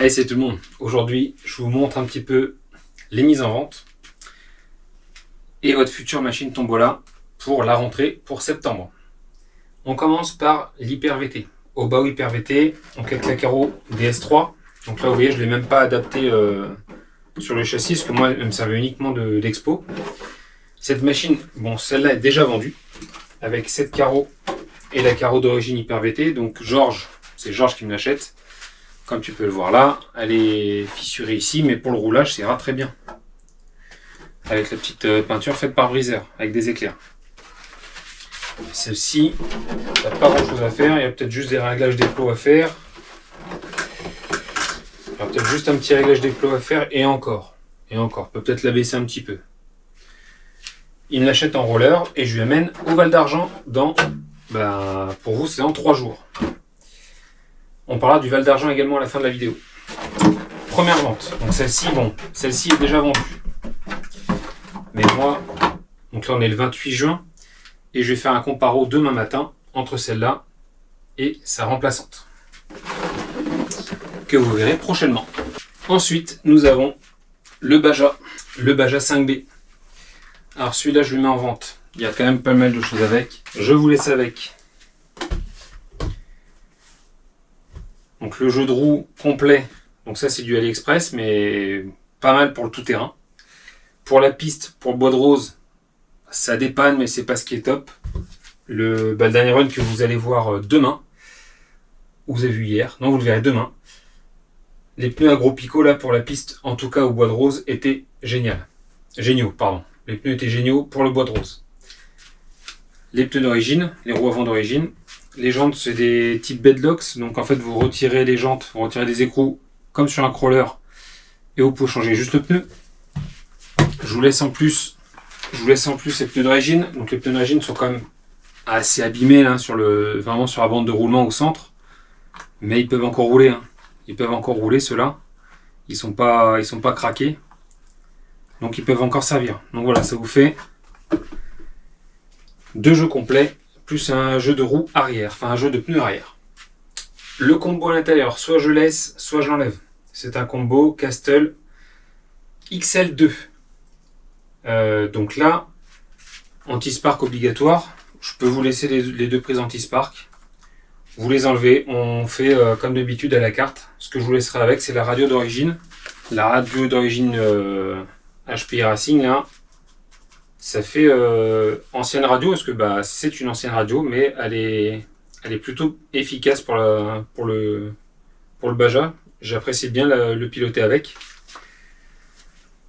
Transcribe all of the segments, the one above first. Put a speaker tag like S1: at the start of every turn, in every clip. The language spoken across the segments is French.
S1: Allez, c'est tout le monde. Aujourd'hui, je vous montre un petit peu les mises en vente et votre future machine Tombola pour la rentrée pour septembre. On commence par l'Hyper VT. Au bas Hyper VT, donc avec la carreau DS3. Donc là, vous voyez, je ne l'ai même pas adapté sur le châssis parce que moi, elle me servait uniquement d'expo. Cette machine, bon, celle-là est déjà vendue avec cette carreau et la carreau d'origine Hyper VT. Donc Georges, c'est Georges qui me l'achète. Comme tu peux le voir là, elle est fissurée ici, mais pour le roulage, ça ira très bien. Avec la petite peinture faite par briseur, avec des éclairs. Celle-ci, il n'y a pas grand chose à faire, il y a peut-être juste des réglages des plots à faire. Il y a peut-être juste un petit réglage des plots à faire, et encore. Et encore, peut-être la baisser un petit peu. Il me l'achète en roller, et je lui amène au Val d'Argent dans, pour vous, c'est dans 3 jours. On parlera du Val d'Argent également à la fin de la vidéo. Première vente. Donc celle-ci, bon, celle-ci est déjà vendue. Mais moi, donc là on est le 28 juin, et je vais faire un comparo demain matin entre celle-là et sa remplaçante. Que vous verrez prochainement. Ensuite, nous avons le Baja 5B. Alors celui-là, je le mets en vente. Il y a quand même pas mal de choses avec. Je vous laisse avec. Donc le jeu de roue complet, donc ça c'est du AliExpress, mais pas mal pour le tout-terrain. Pour la piste, pour le bois de rose, ça dépanne, mais c'est pas ce qui est top. Le dernier run que vous allez voir demain, ou vous avez vu hier, non vous le verrez demain. Les pneus à gros picots là pour la piste, en tout cas au bois de rose, étaient géniaux, pardon. Les pneus étaient géniaux pour le bois de rose. Les pneus d'origine, les roues avant d'origine. Les jantes, c'est des types bedlocks. Donc en fait, vous retirez les jantes, vous retirez des écrous comme sur un crawler. Et vous pouvez changer juste le pneu. Je vous laisse en plus ces pneus d'origine. Donc les pneus d'origine sont quand même assez abîmés là, vraiment sur la bande de roulement au centre. Mais ils peuvent encore rouler. Hein. Ils peuvent encore rouler ceux-là. Ils sont pas craqués. Donc ils peuvent encore servir. Donc voilà, ça vous fait 2 jeux complets. Plus un jeu de roue arrière, enfin un jeu de pneus arrière. Le combo à l'intérieur, soit je laisse, soit je l'enlève. C'est un combo Castle XL2. Donc là, anti-spark obligatoire. Je peux vous laisser les 2 prises anti-spark. Vous les enlevez. On fait comme d'habitude à la carte. Ce que je vous laisserai avec, c'est la radio d'origine. La radio d'origine HPI Racing là. Ça fait ancienne radio, parce que c'est une ancienne radio, mais elle est plutôt efficace pour le Baja. J'apprécie bien le piloter avec.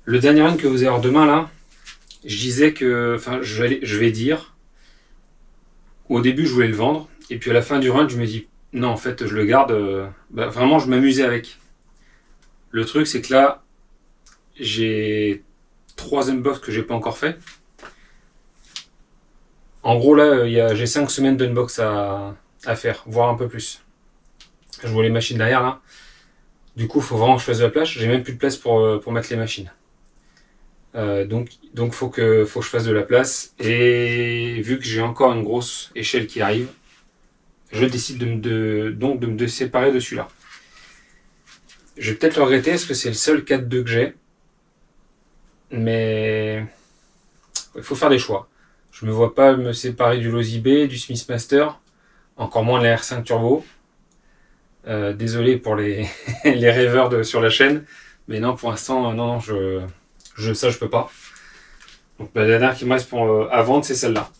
S1: Le dernier run que vous allez avoir demain, là, je disais que, je vais dire, au début je voulais le vendre, et puis à la fin du run, je me dis, non, en fait, je le garde, vraiment, je m'amusais avec. Le truc, c'est que là, j'ai 3 unbox que j'ai pas encore fait. En gros, là, j'ai 5 semaines d'unbox à faire, voire un peu plus. Je vois les machines derrière, là. Du coup, il faut vraiment que je fasse de la place. J'ai même plus de place pour mettre les machines. Donc faut que je fasse de la place. Et vu que j'ai encore une grosse échelle qui arrive, je décide de me séparer de celui-là. Je vais peut-être le regretter, parce que c'est le seul 4.2 que j'ai. Mais il faut faire des choix. Je ne me vois pas me séparer du Losi B, du Smithmaster, encore moins de la R5 Turbo. Désolé pour les rêveurs sur la chaîne, mais non, pour l'instant, non, je peux pas. Donc la dernière qui me reste à vendre, c'est celle-là.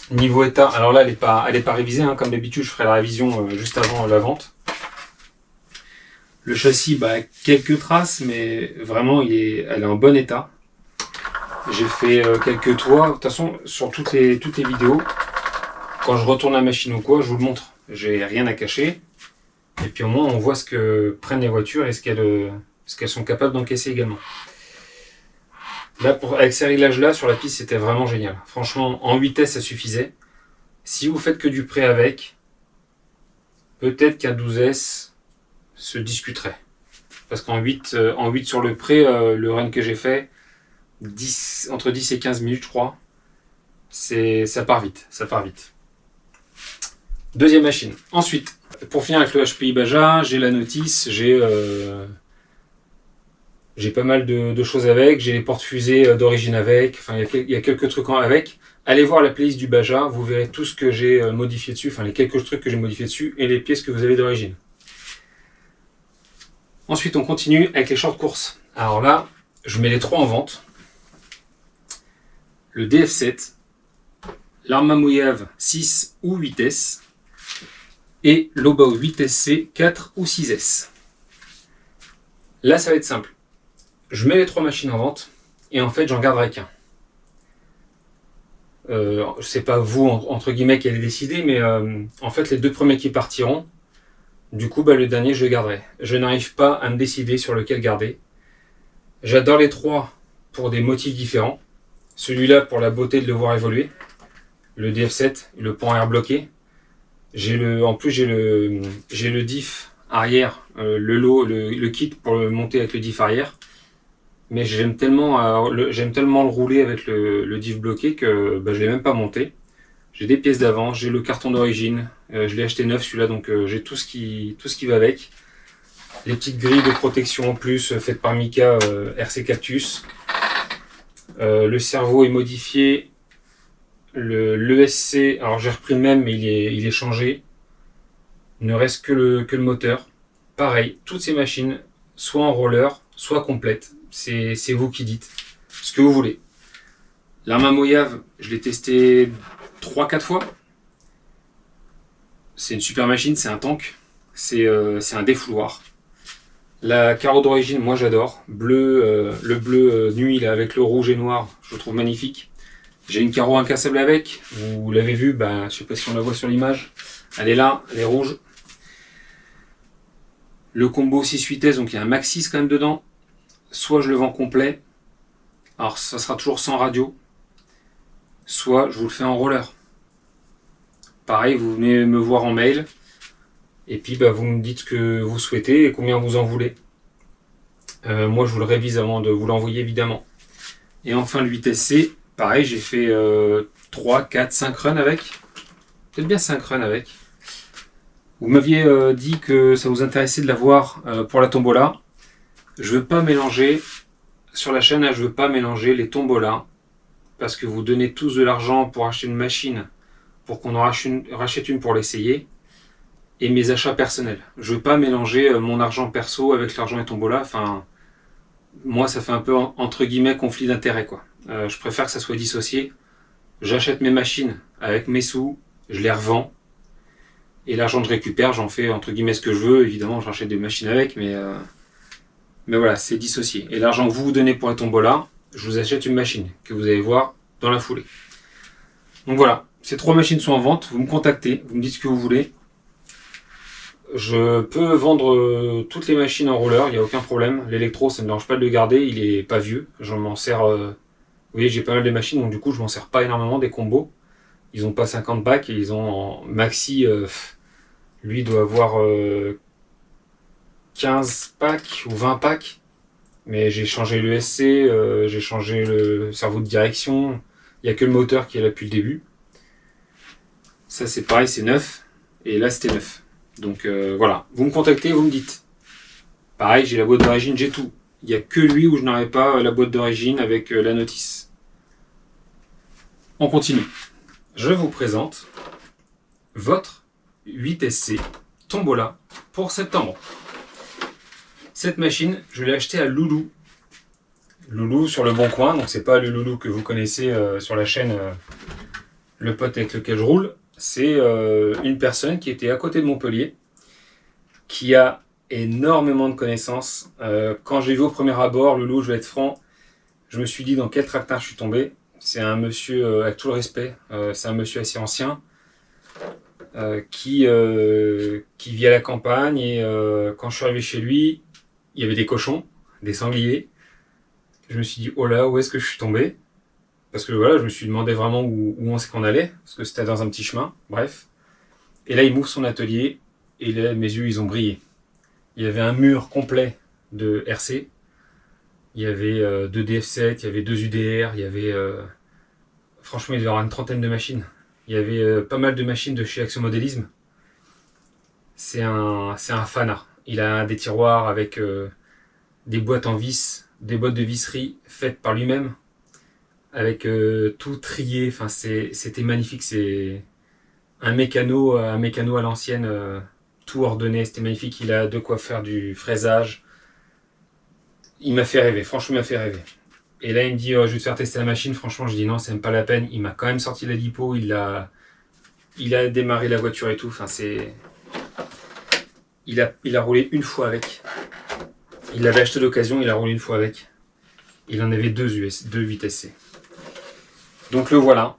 S1: Niveau état, alors là, elle est pas révisée, hein, comme d'habitude, je ferai la révision juste avant la vente. Le châssis, quelques traces, mais vraiment, elle est en bon état. J'ai fait quelques toits. De toute façon, sur toutes les vidéos, quand je retourne la machine ou quoi, je vous le montre. J'ai rien à cacher. Et puis au moins, on voit ce que prennent les voitures et ce qu'elles sont capables d'encaisser également. Là, avec ces réglages-là, sur la piste, c'était vraiment génial. Franchement, en 8S, ça suffisait. Si vous faites que du pré avec, peut-être qu'un 12S se discuterait. Parce qu'en 8 sur le pré, le run que j'ai fait, entre 10 et 15 minutes, je crois, ça part vite. Deuxième machine. Ensuite, pour finir avec le HPI Baja, j'ai la notice, j'ai pas mal de choses avec, j'ai les portes fusées d'origine avec, enfin il y a quelques trucs avec. Allez voir la playlist du Baja, vous verrez tout ce que j'ai modifié dessus, enfin les quelques trucs que j'ai modifiés dessus et les pièces que vous avez d'origine. Ensuite on continue avec les short courses. Alors là, je mets les trois en vente. Le DF7, l'Arma Mojave 6 ou 8S et l'Obao 8SC 4 ou 6S. Là ça va être simple. Je mets les trois machines en vente et en fait j'en garderai qu'un. C'est pas vous entre guillemets qui allez décider, mais en fait les deux premiers qui partiront, du coup le dernier je le garderai. Je n'arrive pas à me décider sur lequel garder. J'adore les trois pour des motifs différents. Celui-là pour la beauté de le voir évoluer, le DF7, le pont arrière bloqué. En plus j'ai le diff arrière, le kit pour le monter avec le diff arrière. Mais j'aime tellement le rouler avec le diff bloqué que je l'ai même pas monté. J'ai des pièces d'avant, j'ai le carton d'origine, je l'ai acheté neuf celui-là, donc j'ai tout ce qui va avec. Les petites grilles de protection en plus faites par Mika RC Cactus. Le cerveau est modifié. L'ESC, alors j'ai repris le même mais il est changé. Il ne reste que le moteur. Pareil, toutes ces machines, soit en roller, soit complètes. C'est vous qui dites ce que vous voulez. L'Arma Mojave, je l'ai testé 3-4 fois. C'est une super machine, c'est un tank. C'est un défouloir. La carreau d'origine, moi j'adore. Le bleu nuit là, avec le rouge et noir, je le trouve magnifique. J'ai une carreau incassable avec. Vous l'avez vu, je sais pas si on la voit sur l'image. Elle est là, elle est rouge. Le combo 6-8S, donc il y a un Max 6 quand même dedans. Soit je le vends complet, alors ça sera toujours sans radio, soit je vous le fais en roller. Pareil, vous venez me voir en mail, et puis vous me dites ce que vous souhaitez et combien vous en voulez. Moi je vous le révise avant de vous l'envoyer évidemment. Et enfin le 8SC, pareil, j'ai fait 3, 4, 5 runs avec. Peut-être bien 5 runs avec. Vous m'aviez dit que ça vous intéressait de l'avoir pour la tombola. Je veux pas mélanger, sur la chaîne, je veux pas mélanger les tombolas, parce que vous donnez tous de l'argent pour acheter une machine, pour qu'on en rachète une pour l'essayer, et mes achats personnels. Je veux pas mélanger mon argent perso avec l'argent des tombolas, enfin, moi ça fait un peu entre guillemets conflit d'intérêt quoi. Je préfère que ça soit dissocié. J'achète mes machines avec mes sous, je les revends, et l'argent que je récupère, j'en fais entre guillemets ce que je veux. Évidemment, je rachète des machines avec, mais voilà, c'est dissocié. Et l'argent que vous vous donnez pour la tombola, je vous achète une machine que vous allez voir dans la foulée. Donc voilà, ces trois machines sont en vente. Vous me contactez, vous me dites ce que vous voulez. Je peux vendre toutes les machines en roller, il n'y a aucun problème. L'électro, ça ne me dérange pas de le garder, il est pas vieux. Je m'en sers. Vous voyez, j'ai pas mal de machines, donc du coup, je m'en sers pas énormément des combos. Ils ont pas 50 packs et ils ont en maxi. Lui doit avoir 15 packs ou 20 packs. Mais j'ai changé le SC, j'ai changé le cerveau de direction. Il n'y a que le moteur qui est là depuis le début. Ça c'est pareil, c'est neuf. Et là c'était neuf. Donc voilà, vous me contactez, vous me dites. Pareil, j'ai la boîte d'origine, j'ai tout. Il n'y a que lui où je n'aurai pas la boîte d'origine avec la notice. On continue. Je vous présente votre 8SC Tombola pour septembre. Cette machine, je l'ai achetée à Loulou. Loulou sur le Bon Coin, donc c'est pas le Loulou que vous connaissez sur la chaîne, le pote avec lequel je roule. C'est une personne qui était à côté de Montpellier, qui a énormément de connaissances. Quand j'ai vu au premier abord Loulou, je vais être franc, je me suis dit dans quel tractard je suis tombé. C'est un monsieur, avec tout le respect, c'est un monsieur assez ancien, qui vit à la campagne, et quand je suis arrivé chez lui, il y avait des cochons, des sangliers. Je me suis dit, oh là, où est-ce que je suis tombé? Parce que voilà, je me suis demandé vraiment où on sait qu'on allait, parce que c'était dans un petit chemin, bref. Et là, il m'ouvre son atelier, et là, mes yeux, ils ont brillé. Il y avait un mur complet de RC, il y avait 2 DF7, il y avait 2 UDR, il y avait... franchement, il devait y avoir une trentaine de machines. Il y avait pas mal de machines de chez Action Modélisme. c'est un fanat. Il a des tiroirs avec des boîtes en vis, des boîtes de visserie faites par lui-même, avec tout trié. Enfin, c'était magnifique. C'est un mécano à l'ancienne, tout ordonné. C'était magnifique. Il a de quoi faire du fraisage. Il m'a fait rêver. Franchement, il m'a fait rêver. Et là, il me dit, je vais te faire tester la machine. Franchement, je dis non, c'est même pas la peine. Il m'a quand même sorti la lipo. Il a démarré la voiture et tout. Enfin, il a roulé une fois avec. Il l'avait acheté d'occasion, il a roulé une fois avec. Il en avait deux 8SC. Donc le voilà.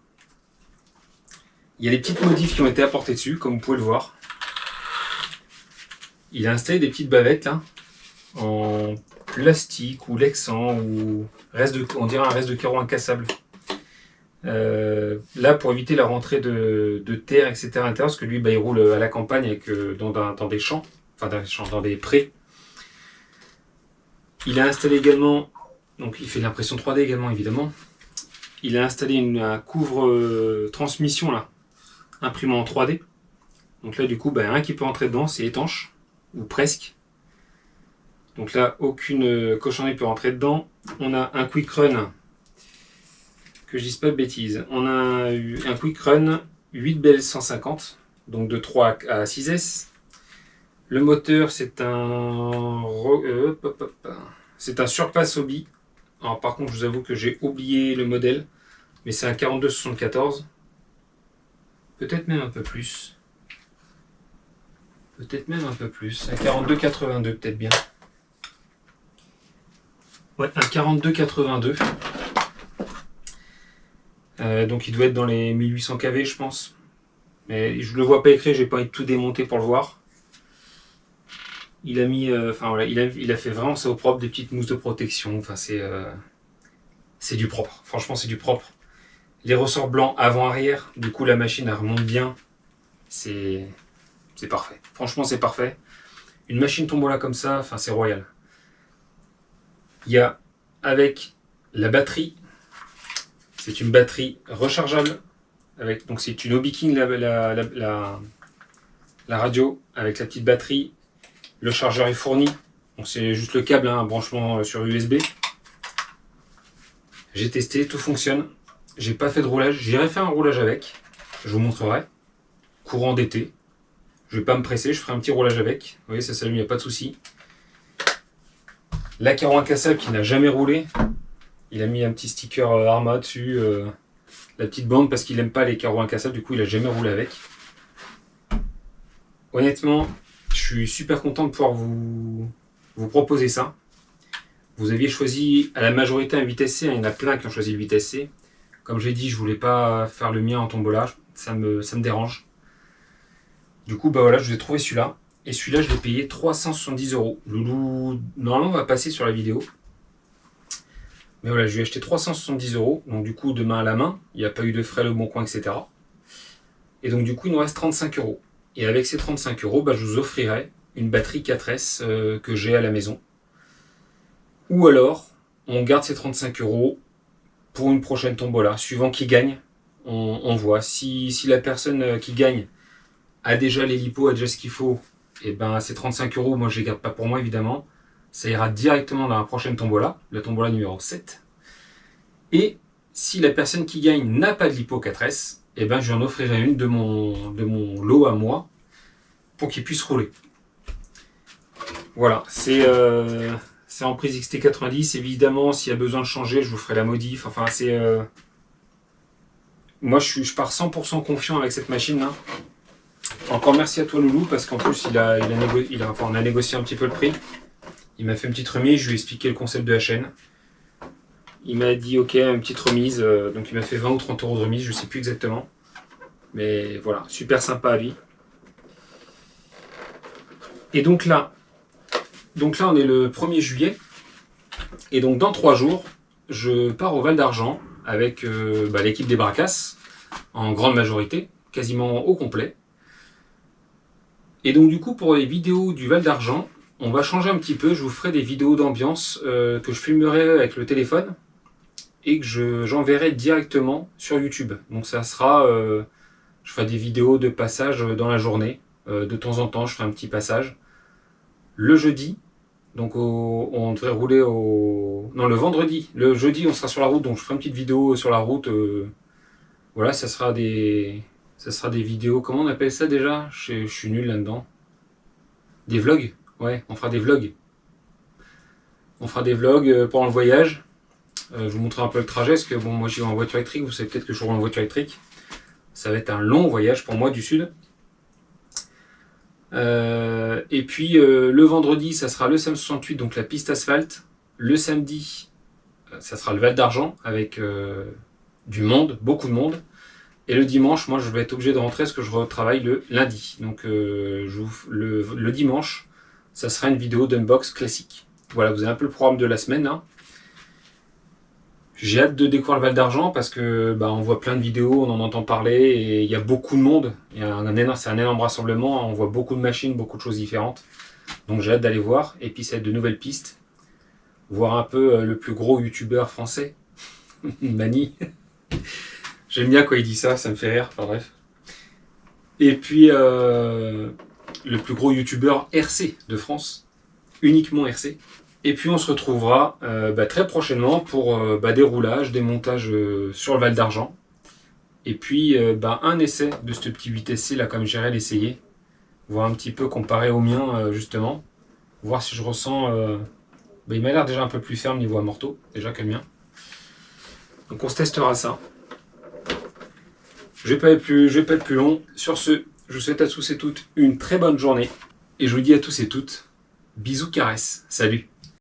S1: Il y a des petites modifs qui ont été apportées dessus, comme vous pouvez le voir. Il a installé des petites bavettes là, en plastique ou lexan ou on dirait un reste de carreau incassable. Là, pour éviter la rentrée de terre, etc. à l'intérieur, parce que lui, il roule à la campagne avec, dans des champs, dans des prés. Il a installé également, donc il fait de l'impression 3D également, évidemment. Il a installé un couvre transmission là, imprimant en 3D. Donc là, du coup, rien qui peut entrer dedans, c'est étanche, ou presque. Donc là, aucune cochonnerie peut rentrer dedans. On a un quick run, que je dise pas de bêtises. On a eu un quick run 8BL 150, donc de 3 à 6S. Le moteur, c'est un Surpass Hobby. Alors par contre, je vous avoue que j'ai oublié le modèle, mais c'est un 4274. Peut-être même un peu plus. Un 4282 peut-être bien. Ouais, un 4282. Donc il doit être dans les 1800 kV, je pense. Mais je le vois pas écrit, j'ai pas envie de tout démonter pour le voir. Il a mis, il a fait vraiment ça au propre, des petites mousses de protection. Enfin, c'est du propre. Franchement, c'est du propre. Les ressorts blancs avant-arrière, du coup la machine elle remonte bien. C'est parfait. Franchement, c'est parfait. Une machine tombola comme ça, enfin, c'est royal. Il y a avec la batterie. C'est une batterie rechargeable. Donc c'est une Hobby King la radio avec la petite batterie. Le chargeur est fourni. Donc c'est juste le câble, un branchement sur USB. J'ai testé, tout fonctionne. J'ai pas fait de roulage. J'irai faire un roulage avec. Je vous montrerai. Courant d'été. Je vais pas me presser, je ferai un petit roulage avec. Vous voyez, ça s'allume, il n'y a pas de souci. La carreau incassable qui n'a jamais roulé. Il a mis un petit sticker Arma dessus. La petite bande parce qu'il n'aime pas les carreaux incassables. Du coup, il a jamais roulé avec. Honnêtement, je suis super content de pouvoir vous proposer ça. Vous aviez choisi à la majorité un 8SC, il y en a plein qui ont choisi le 8SC. Comme j'ai dit, je voulais pas faire le mien en tombola, ça me dérange. Du coup, voilà, je vous ai trouvé celui-là. Et celui-là, je l'ai payé 370 €. Loulou, normalement, on va passer sur la vidéo. Mais voilà, je lui ai acheté 370 €. Donc du coup, demain à la main, il n'y a pas eu de frais le bon coin, etc. Et donc du coup, il nous reste 35 €. Et avec ces 35 €, je vous offrirai une batterie 4S que j'ai à la maison. Ou alors, on garde ces 35 € pour une prochaine tombola. Suivant qui gagne, on voit. Si la personne qui gagne a déjà les lipos, a déjà ce qu'il faut, et ces 35 €, moi je les garde pas pour moi évidemment. Ça ira directement dans la prochaine tombola, la tombola numéro 7. Et si la personne qui gagne n'a pas de lipo 4S, je lui en offrirai une de mon lot à moi pour qu'il puisse rouler. Voilà, c'est en prise XT90. Évidemment, s'il y a besoin de changer, je vous ferai la modif. Enfin, moi, je pars 100% confiant avec cette machine-là. Encore merci à toi, Loulou, parce qu'en plus, on a négocié un petit peu le prix. Il m'a fait une petite remise, je lui ai expliqué le concept de la chaîne. Il m'a dit ok, une petite remise, donc il m'a fait 20 ou 30 € de remise, je ne sais plus exactement. Mais voilà, super sympa à lui. Et donc là, on est le 1er juillet. Et donc dans 3 jours, je pars au Val d'Argent avec l'équipe des Bracasses, en grande majorité, quasiment au complet. Et donc du coup, pour les vidéos du Val d'Argent, on va changer un petit peu. Je vous ferai des vidéos d'ambiance que je filmerai avec le téléphone et que j'enverrai directement sur YouTube. Donc ça sera, je ferai des vidéos de passage dans la journée. De temps en temps, je ferai un petit passage. Le jeudi, donc on devrait rouler non, le vendredi. Le jeudi, on sera sur la route, donc je ferai une petite vidéo sur la route. Voilà, ça sera des vidéos. Comment on appelle ça déjà? Je suis nul là-dedans. Des vlogs. Ouais, on fera des vlogs. On fera des vlogs pendant le voyage. Je vous montrerai un peu le trajet, parce que bon, moi j'y vais en voiture électrique. Vous savez peut-être que je roule en voiture électrique. Ça va être un long voyage pour moi du sud. Et puis le vendredi, ça sera le SAM 68, donc la piste asphalte. Le samedi, ça sera le Val d'Argent avec du monde, beaucoup de monde. Et le dimanche, moi je vais être obligé de rentrer parce que je retravaille le lundi. Donc le dimanche, ça sera une vidéo d'unbox classique. Voilà, vous avez un peu le programme de la semaine là. J'ai hâte de découvrir le Val d'Argent parce que on voit plein de vidéos, on en entend parler et il y a beaucoup de monde. C'est un énorme rassemblement, on voit beaucoup de machines, beaucoup de choses différentes. Donc j'ai hâte d'aller voir. Et puis ça va être de nouvelles pistes. Voir un peu le plus gros youtubeur français, Mani. J'aime bien quand il dit ça, ça me fait rire, enfin bref. Et puis le plus gros youtubeur RC de France, uniquement RC. Et puis on se retrouvera très prochainement pour des roulages, des montages sur le Val d'Argent. Et puis un essai de ce petit 8SC là, comme j'irai l'essayer. Voir un petit peu comparé au mien justement. Voir si je ressens... il m'a l'air déjà un peu plus ferme niveau amorto, déjà que le mien. Donc on se testera ça. Je vais pas être plus long. Sur ce, je vous souhaite à tous et toutes une très bonne journée. Et je vous dis à tous et toutes, bisous, caresses. Salut.